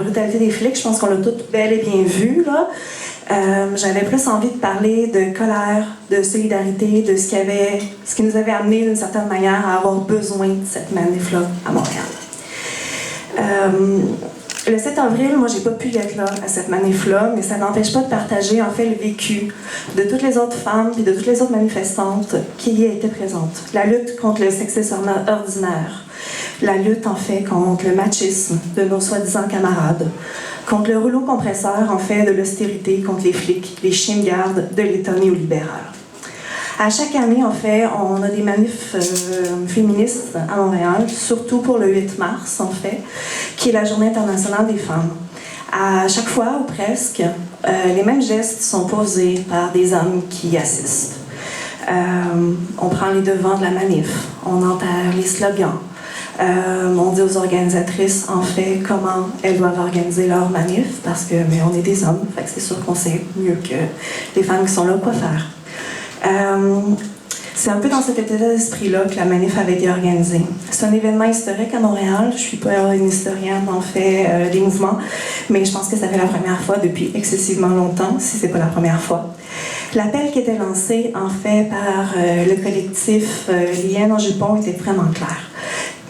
brutalité des flics, je pense qu'on l'a toutes bel et bien vu, là. J'avais plus envie de parler de colère, de solidarité, de ce qui nous avait amené d'une certaine manière à avoir besoin de cette manif-là à Montréal. Le 7 avril, moi, j'ai pas pu y être là à cette manif-là, mais ça n'empêche pas de partager, en fait, le vécu de toutes les autres femmes et de toutes les autres manifestantes qui y étaient présentes. La lutte contre le sexisme ordinaire, la lutte, en fait, contre le machisme de nos soi-disant camarades, contre le rouleau compresseur, en fait, de l'austérité, contre les flics, les chiens de garde de l'État néolibéral. À chaque année, en fait, on a des manifs féministes à Montréal, surtout pour le 8 mars, en fait, qui est la Journée internationale des femmes. À chaque fois, ou presque, les mêmes gestes sont posés par des hommes qui y assistent. On prend les devants de la manif, on enterre les slogans, on dit aux organisatrices, en fait, comment elles doivent organiser leur manif, parce que mais on est des hommes, fait que c'est sûr qu'on sait mieux que les femmes qui sont là quoi faire. C'est un peu dans cet état d'esprit-là que la manif avait été organisée. C'est un événement historique à Montréal. Je ne suis pas une historienne, en fait, des mouvements, mais je pense que ça fait la première fois depuis excessivement longtemps, si ce n'est pas la première fois. L'appel qui était lancé, en fait, par le collectif Liane en jupon était vraiment clair.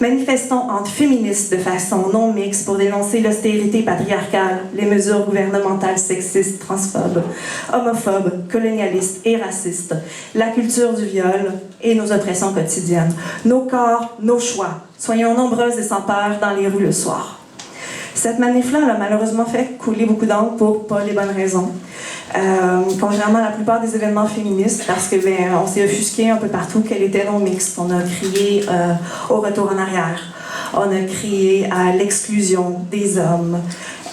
Manifestons entre féministes de façon non mixte pour dénoncer l'austérité patriarcale, les mesures gouvernementales sexistes, transphobes, homophobes, colonialistes et racistes, la culture du viol et nos oppressions quotidiennes. Nos corps, nos choix. Soyons nombreuses et sans peur dans les rues le soir. Cette manif-là, elle a malheureusement fait couler beaucoup d'encre pour pas les bonnes raisons. Contrairement à la plupart des événements féministes, parce que on s'est offusqué un peu partout qu'elle était non mixte. On a crié au retour en arrière. On a crié à l'exclusion des hommes.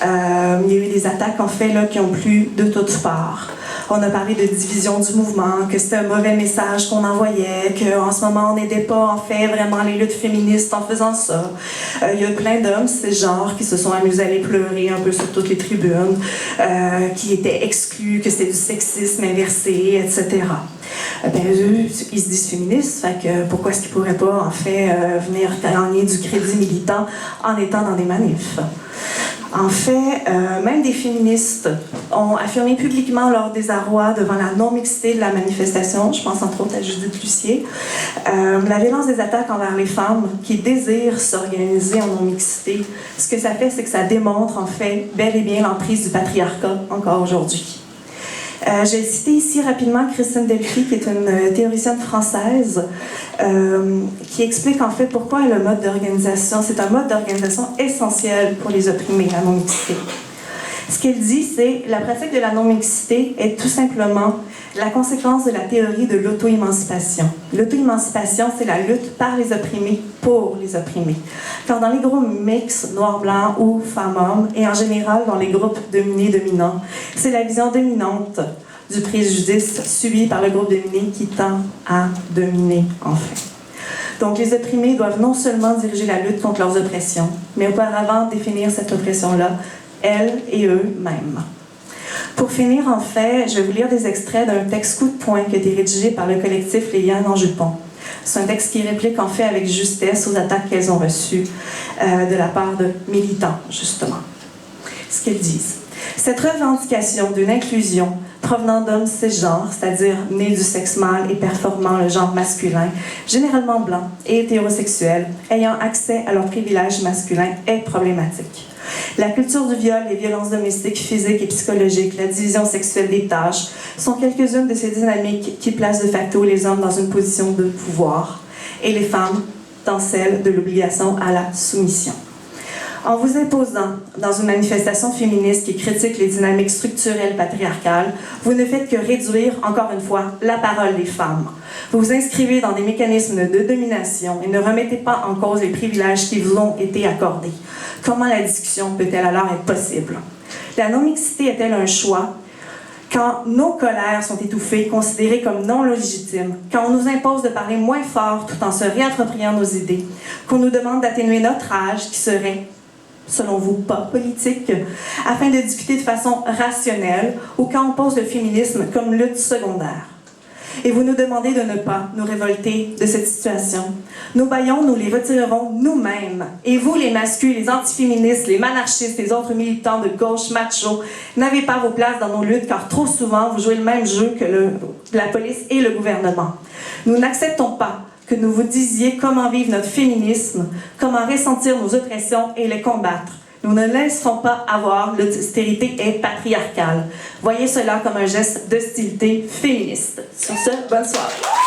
Il y a eu des attaques, en fait, là, qui ont plu de toutes parts. On a parlé de division du mouvement, que c'était un mauvais message qu'on envoyait, qu'en ce moment, on n'aidait pas, en fait, vraiment les luttes féministes en faisant ça. Il y a plein d'hommes, ces genres, qui se sont amusés à aller pleurer un peu sur toutes les tribunes, qui étaient exclus, que c'était du sexisme inversé, etc. Eux, ils se disent féministes, fait que pourquoi est-ce qu'ils pourraient pas, en fait, venir gagner du crédit militant en étant dans des manifs? En fait, même des féministes ont affirmé publiquement leur désarroi devant la non-mixité de la manifestation. Je pense entre autres à Judith Lucier. La violence des attaques envers les femmes qui désirent s'organiser en non-mixité, ce que ça fait, c'est que ça démontre en fait bel et bien l'emprise du patriarcat encore aujourd'hui. J'ai cité ici rapidement Christine Delphi, qui est une théoricienne française, qui explique en fait pourquoi le mode d'organisation, c'est un mode d'organisation essentiel pour les opprimés, la non-mixité. Ce qu'elle dit, c'est la pratique de la non-mixité est tout simplement la conséquence de la théorie de l'auto-émancipation. L'auto-émancipation, c'est la lutte par les opprimés pour les opprimés. Car dans les groupes mixtes, noir-blanc ou femmes-hommes, et en général dans les groupes dominés-dominants, c'est la vision dominante du préjudice subi par le groupe dominé qui tend à dominer, en fait. Donc, les opprimés doivent non seulement diriger la lutte contre leurs oppressions, mais auparavant définir cette oppression-là, elles et eux-mêmes. Pour finir, en fait, je vais vous lire des extraits d'un texte coup de poing qui a été rédigé par le collectif Liane en jupon. C'est un texte qui réplique en fait avec justesse aux attaques qu'elles ont reçues de la part de militants, justement. Ce qu'elles disent. Cette revendication d'une inclusion provenant d'hommes cisgenres, c'est-à-dire nés du sexe mâle et performant le genre masculin, généralement blancs et hétérosexuels, ayant accès à leurs privilèges masculins, est problématique. La culture du viol, les violences domestiques, physiques et psychologiques, la division sexuelle des tâches sont quelques-unes de ces dynamiques qui placent de facto les hommes dans une position de pouvoir et les femmes dans celle de l'obligation à la soumission. En vous imposant dans une manifestation féministe qui critique les dynamiques structurelles patriarcales, vous ne faites que réduire, encore une fois, la parole des femmes. Vous vous inscrivez dans des mécanismes de domination et ne remettez pas en cause les privilèges qui vous ont été accordés. Comment la discussion peut-elle alors être possible? La non-mixité est-elle un choix? Quand nos colères sont étouffées, considérées comme non légitimes, quand on nous impose de parler moins fort tout en se réappropriant nos idées, qu'on nous demande d'atténuer notre âge qui serait, selon vous, pas politique, afin de discuter de façon rationnelle, ou quand on pose le féminisme comme lutte secondaire. Et vous nous demandez de ne pas nous révolter de cette situation. Nos bâillons, nous les retirerons nous-mêmes. Et vous, les masculins, les antiféministes, les manarchistes, les autres militants de gauche machos, n'avez pas vos places dans nos luttes car trop souvent, vous jouez le même jeu que la police et le gouvernement. Nous n'acceptons pas que nous vous disiez comment vivre notre féminisme, comment ressentir nos oppressions et les combattre. Nous ne laisserons pas avoir l'austérité et patriarcale. Voyez cela comme un geste d'hostilité féministe. Sur ce, bonne soirée.